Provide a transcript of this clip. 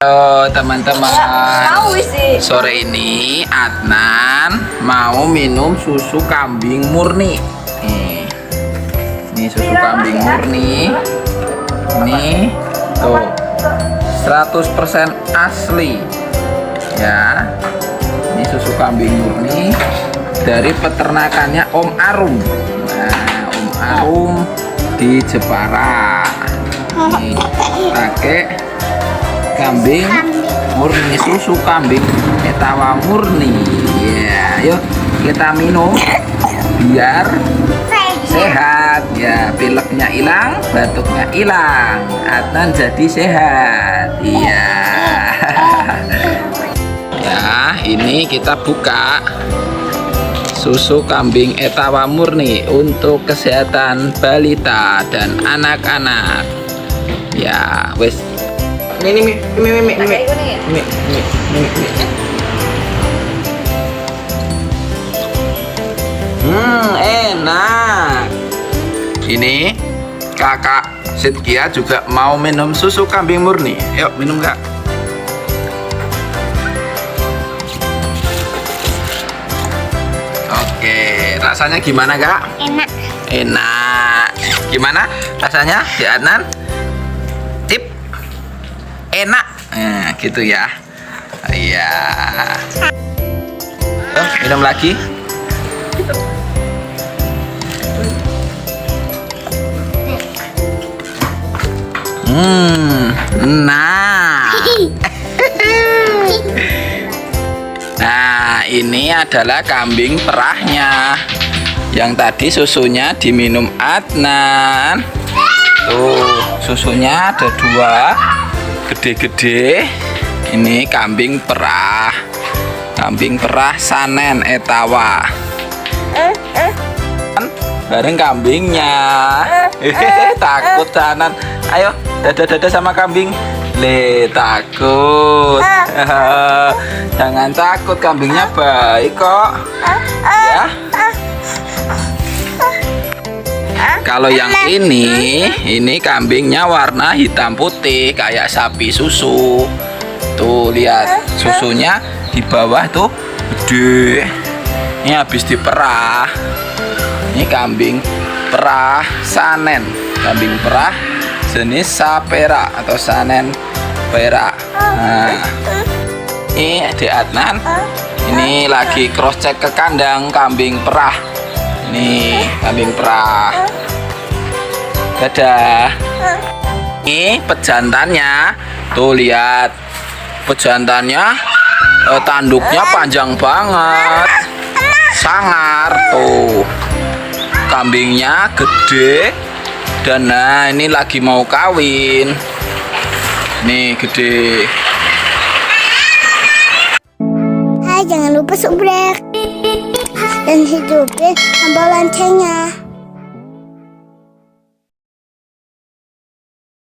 Halo teman-teman, sore ini Adnan mau minum susu kambing murni. Ini susu kambing murni. Ini tuh 100% asli ya. Ini susu kambing murni dari peternakannya Om Arum. Nah, Om Arum di Jepara. Ini pakai kambing murni, susu kambing Etawa murni ya. Yuk kita minum biar sehat ya, pileknya hilang, batuknya hilang, Adnan jadi sehat. Iya. Ya, ini kita buka susu kambing Etawa murni untuk kesehatan balita dan anak-anak ya. Wes ini enak. Ini kakak Sidkia juga mau minum susu kambing murni. Yuk minum kak. Oke, rasanya gimana kak? Enak. Enak. Gimana rasanya di Adnan? Tip enak, nah, gitu ya. Iya. Minum lagi. Nah. Nah, ini adalah kambing perahnya. Yang tadi susunya diminum Adnan. Tuh, susunya ada 2. Gede-gede. Ini kambing perah Sanen Etawa bareng kambingnya. Takut Sanan. Ayo dadah-dadah sama kambing. Le, takut. Jangan takut, kambingnya baik kok ya. Kalau yang ini kambingnya warna hitam putih kayak sapi susu. Tuh lihat susunya di bawah tuh gede. Ini habis diperah. Ini kambing perah Sanen, kambing perah jenis Sapera atau Sanen Pera. Nah, ini di Adnan. Ini lagi cross check ke kandang kambing perah. Ini kambing perah. Dadah. Ini pejantannya. Tuh lihat. Pejantannya tanduknya panjang banget. Sangar tuh. Kambingnya gede. Dan nah ini lagi mau kawin. Nih gede. Hai, jangan lupa subscribe dan hidupin tombol loncengnya.